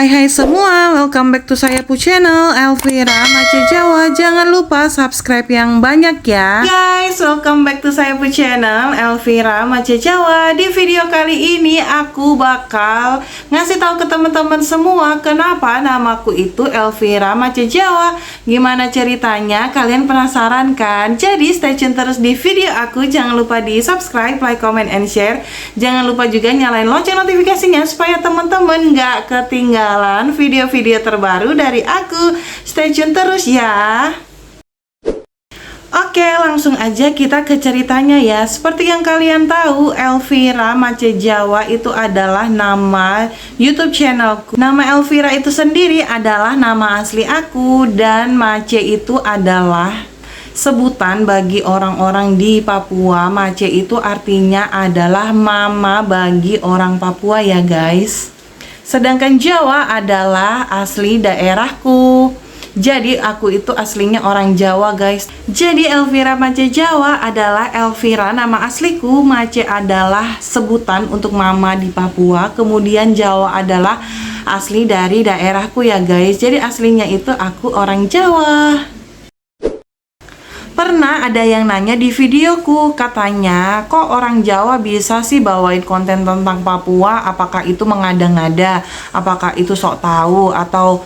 Hai semua, welcome back to saya pu channel Elvira Mace Jawa. Jangan lupa subscribe yang banyak ya. Guys, welcome back to saya pu channel Elvira Mace Jawa. Di video kali ini aku bakal ngasih tahu ke teman-teman semua kenapa namaku itu Elvira Mace Jawa. Gimana ceritanya? Kalian penasaran kan? Jadi stay tune terus di video aku. Jangan lupa di subscribe, like, comment, and share. Jangan lupa juga nyalain lonceng notifikasinya supaya teman-teman nggak ketinggalan video-video terbaru dari aku. Stay tune terus ya. Oke, langsung aja kita ke ceritanya ya. Seperti yang kalian tahu, Elvira Mace Jawa itu adalah nama YouTube channelku. Nama Elvira itu sendiri adalah nama asli aku, dan Mace itu adalah sebutan bagi orang-orang di Papua. Mace itu artinya adalah mama bagi orang Papua ya guys. Sedangkan Jawa adalah asli daerahku. Jadi aku itu aslinya orang Jawa guys. Jadi Elvira Mace Jawa adalah Elvira nama asliku, Mace adalah sebutan untuk mama di Papua, kemudian Jawa adalah asli dari daerahku ya guys. Jadi aslinya itu aku orang Jawa. Pernah ada yang nanya di videoku, katanya kok orang Jawa bisa sih bawain konten tentang Papua? Apakah itu mengada-ngada? Apakah itu sok tahu? Atau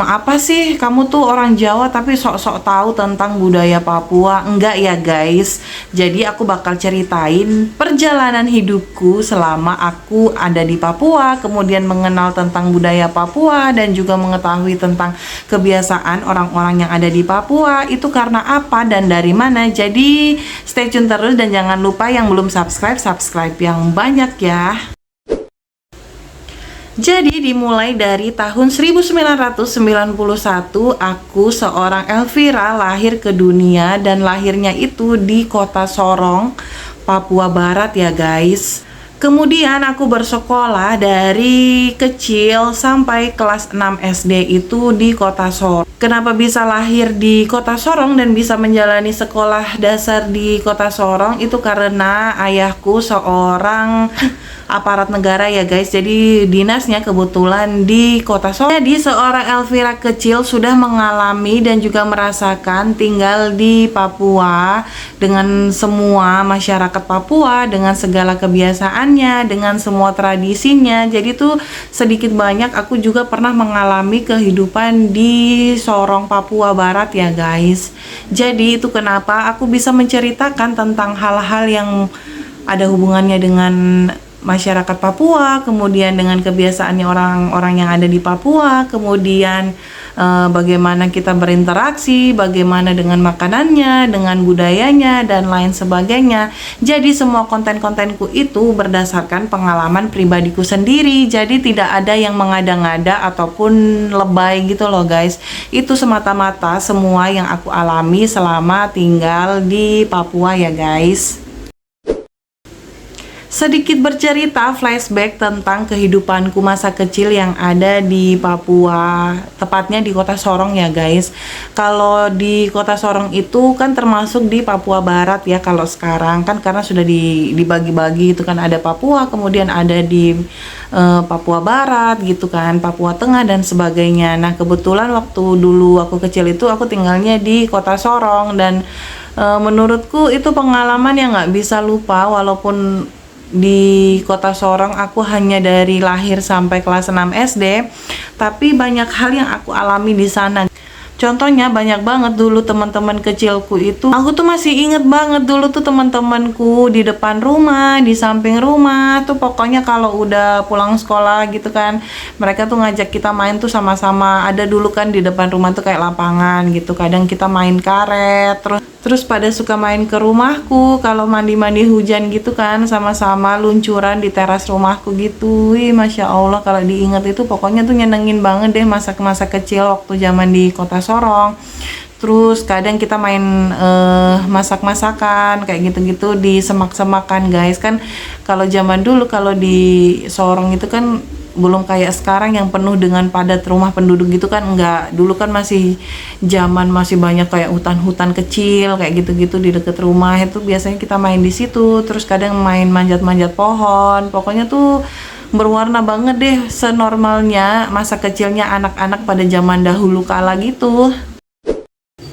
apa sih kamu tuh orang Jawa tapi sok-sok tahu tentang budaya Papua? Enggak ya guys. Jadi aku bakal ceritain perjalanan hidupku selama aku ada di Papua, kemudian mengenal tentang budaya Papua dan juga mengetahui tentang kebiasaan orang-orang yang ada di Papua itu karena apa dan dari mana. Jadi stay tune terus dan jangan lupa yang belum subscribe yang banyak ya. Jadi dimulai dari tahun 1991 aku seorang Elvira lahir ke dunia, dan lahirnya itu di kota Sorong, Papua Barat ya guys. Kemudian aku bersekolah dari kecil sampai kelas 6 SD itu di kota Sorong. Kenapa bisa lahir di kota Sorong dan bisa menjalani sekolah dasar di kota Sorong? Itu karena ayahku seorang aparat negara ya guys. Jadi dinasnya kebetulan di kota Sorong. Jadi seorang Elvira kecil sudah mengalami dan juga merasakan tinggal di Papua dengan semua masyarakat Papua, dengan segala kebiasaannya, dengan semua tradisinya. Jadi tuh sedikit banyak aku juga pernah mengalami kehidupan di Sorong, Papua Barat ya guys. Jadi itu kenapa aku bisa menceritakan tentang hal-hal yang ada hubungannya dengan masyarakat Papua, kemudian dengan kebiasaannya orang-orang yang ada di Papua, kemudian bagaimana kita berinteraksi, bagaimana dengan makanannya, dengan budayanya, dan lain sebagainya. Jadi semua konten-kontenku itu berdasarkan pengalaman pribadiku sendiri. Jadi tidak ada yang mengada-ngada ataupun lebay gitu loh guys. Itu semata-mata semua yang aku alami selama tinggal di Papua ya guys. Sedikit bercerita flashback tentang kehidupanku masa kecil yang ada di Papua, tepatnya di kota Sorong ya guys. Kalau di kota Sorong itu kan termasuk di Papua Barat ya kalau sekarang kan, karena sudah dibagi-bagi itu kan, ada Papua, kemudian ada di Papua Barat gitu kan, Papua Tengah dan sebagainya. Nah kebetulan waktu dulu aku kecil itu aku tinggalnya di kota Sorong, dan menurutku itu pengalaman yang nggak bisa lupa. Walaupun di kota Sorong aku hanya dari lahir sampai kelas 6 SD, tapi banyak hal yang aku alami di sana. Contohnya banyak banget dulu teman-teman kecilku itu. Aku tuh masih inget banget dulu tuh teman-temanku di depan rumah, di samping rumah tuh, pokoknya kalau udah pulang sekolah gitu kan, mereka tuh ngajak kita main tuh sama-sama. Ada dulu kan di depan rumah tuh kayak lapangan gitu, kadang kita main karet, terus pada suka main ke rumahku kalau mandi-mandi hujan gitu kan, sama-sama luncuran di teras rumahku gitu. Wih, Masya Allah kalau diingat itu pokoknya tuh nyenengin banget deh masa-masa kecil waktu zaman di kota Sorong. Terus kadang kita main masak-masakan kayak gitu-gitu di semak-semakan guys. Kan kalau zaman dulu kalau di Sorong itu kan belum kayak sekarang yang penuh dengan padat rumah penduduk gitu kan, enggak. Dulu kan masih zaman masih banyak kayak hutan-hutan kecil kayak gitu-gitu di deket rumah. Itu biasanya kita main di situ, terus kadang main manjat-manjat pohon. Pokoknya tuh berwarna banget deh, senormalnya masa kecilnya anak-anak pada zaman dahulu kala gitu.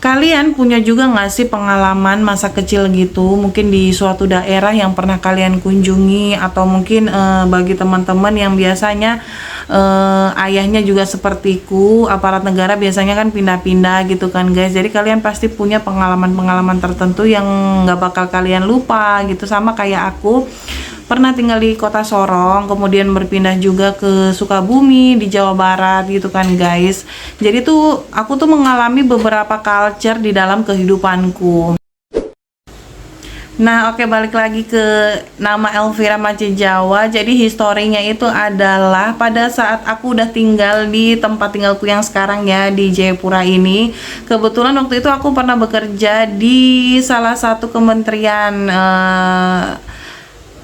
Kalian punya juga nggak sih pengalaman masa kecil gitu, mungkin di suatu daerah yang pernah kalian kunjungi, atau mungkin bagi teman-teman yang biasanya ayahnya juga sepertiku, aparat negara biasanya kan pindah-pindah gitu kan guys. Jadi kalian pasti punya pengalaman-pengalaman tertentu yang nggak bakal kalian lupa gitu, sama kayak aku. Pernah tinggal di kota Sorong, kemudian berpindah juga ke Sukabumi di Jawa Barat gitu kan guys. Jadi tuh aku tuh mengalami beberapa culture di dalam kehidupanku. Nah, oke, balik lagi ke nama Elvira Macejawa. Jadi historinya itu adalah pada saat aku udah tinggal di tempat tinggalku yang sekarang ya, di Jayapura ini. Kebetulan waktu itu aku pernah bekerja di salah satu kementerian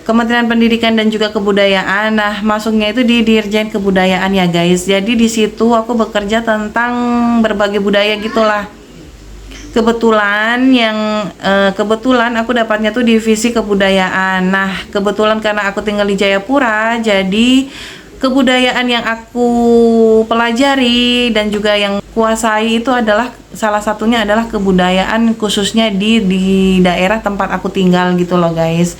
Kementerian Pendidikan dan juga Kebudayaan. Nah, masuknya itu di Dirjen Kebudayaan ya guys. Jadi di situ aku bekerja tentang berbagai budaya gitulah. Kebetulan aku dapatnya tuh divisi kebudayaan. Nah, kebetulan karena aku tinggal di Jayapura, jadi kebudayaan yang aku pelajari dan juga yang kuasai itu adalah salah satunya adalah kebudayaan khususnya di daerah tempat aku tinggal gitu loh guys.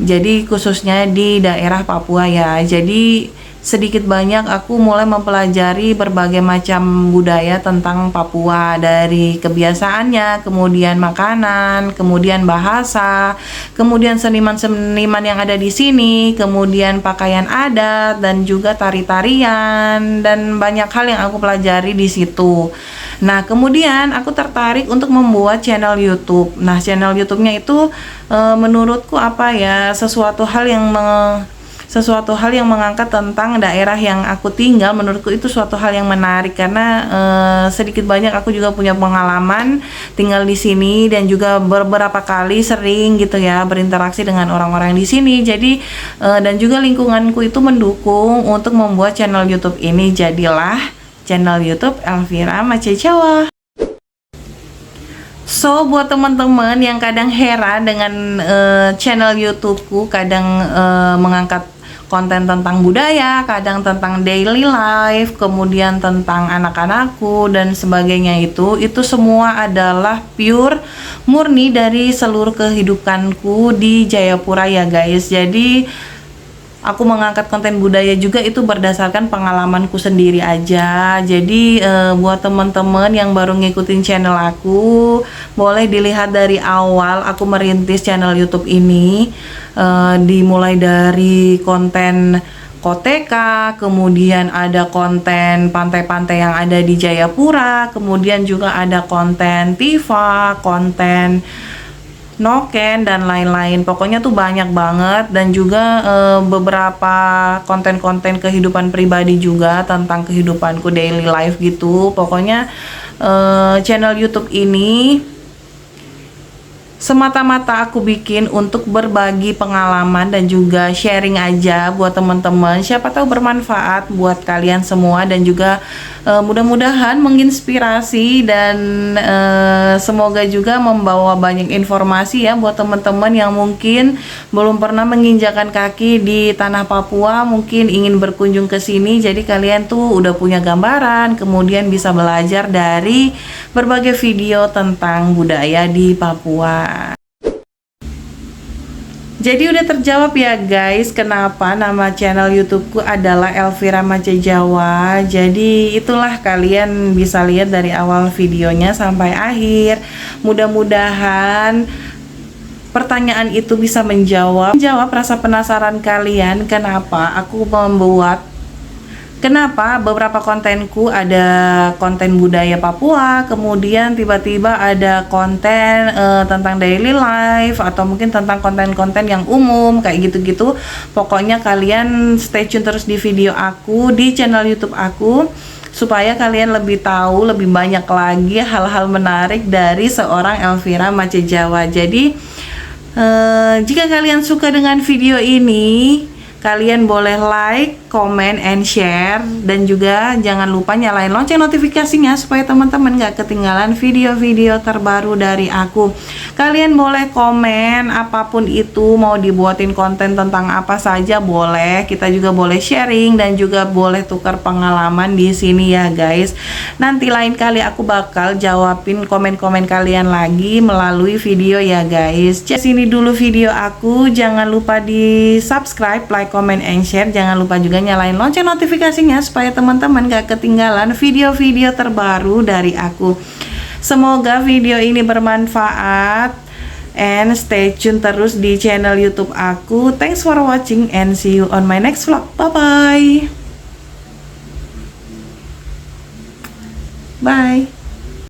Jadi khususnya di daerah Papua ya. Jadi sedikit banyak aku mulai mempelajari berbagai macam budaya tentang Papua, dari kebiasaannya, kemudian makanan, kemudian bahasa, kemudian seniman-seniman yang ada di sini, kemudian pakaian adat dan juga tari-tarian, dan banyak hal yang aku pelajari di situ. Nah, kemudian aku tertarik untuk membuat channel YouTube. Nah, channel YouTube-nya itu menurutku apa ya, sesuatu hal yang mengangkat tentang daerah yang aku tinggal. Menurutku itu suatu hal yang menarik karena sedikit banyak aku juga punya pengalaman tinggal di sini dan juga beberapa kali sering gitu ya berinteraksi dengan orang-orang di sini. Jadi dan juga lingkunganku itu mendukung untuk membuat channel YouTube ini. Jadilah channel YouTube Elvira Macejawa. So, buat teman-teman yang kadang heran dengan channel YouTubeku, kadang mengangkat konten tentang budaya, kadang tentang daily life, kemudian tentang anak-anakku dan sebagainya, itu semua adalah pure murni dari seluruh kehidupanku di Jayapura ya guys. Jadi aku mengangkat konten budaya juga itu berdasarkan pengalamanku sendiri aja. Jadi buat teman-teman yang baru ngikutin channel aku, boleh dilihat dari awal aku merintis channel YouTube ini. Dimulai dari konten Koteka, kemudian ada konten pantai-pantai yang ada di Jayapura, kemudian juga ada konten Tifa, konten Noken dan lain-lain. Pokoknya tuh banyak banget, dan juga beberapa konten-konten kehidupan pribadi juga tentang kehidupanku daily life gitu. Pokoknya channel YouTube ini semata-mata aku bikin untuk berbagi pengalaman dan juga sharing aja buat teman-teman. Siapa tahu bermanfaat buat kalian semua, dan juga mudah-mudahan menginspirasi dan semoga juga membawa banyak informasi ya buat teman-teman yang mungkin belum pernah menginjakan kaki di tanah Papua, mungkin ingin berkunjung ke sini. Jadi kalian tuh udah punya gambaran, kemudian bisa belajar dari berbagai video tentang budaya di Papua. Jadi udah terjawab ya guys, kenapa nama channel YouTubeku adalah Elvira Macejawa. Jadi itulah, kalian bisa lihat dari awal videonya sampai akhir. Mudah-mudahan pertanyaan itu bisa menjawab rasa penasaran kalian kenapa beberapa kontenku ada konten budaya Papua, kemudian tiba-tiba ada konten tentang daily life, atau mungkin tentang konten-konten yang umum kayak gitu-gitu. Pokoknya kalian stay tune terus di video aku, di channel YouTube aku, supaya kalian lebih tahu lebih banyak lagi hal-hal menarik dari seorang Elvira Macejawa. Jadi jika kalian suka dengan video ini, Kalian boleh like, comment, and share. Dan juga jangan lupa nyalain lonceng notifikasinya supaya teman-teman gak ketinggalan video-video terbaru dari aku. Kalian boleh komen apapun itu, mau dibuatin konten tentang apa saja boleh. Kita juga boleh sharing dan juga boleh tukar pengalaman di sini ya guys. Nanti lain kali aku bakal jawabin komen-komen kalian lagi melalui video ya guys. Sini dulu video aku. Jangan lupa di subscribe, like, comment, and share. Jangan lupa juga nyalain lonceng notifikasinya supaya teman-teman gak ketinggalan video-video terbaru dari aku. Semoga video ini bermanfaat, and stay tune terus di channel YouTube aku. Thanks for watching and see you on my next vlog. Bye bye. Bye.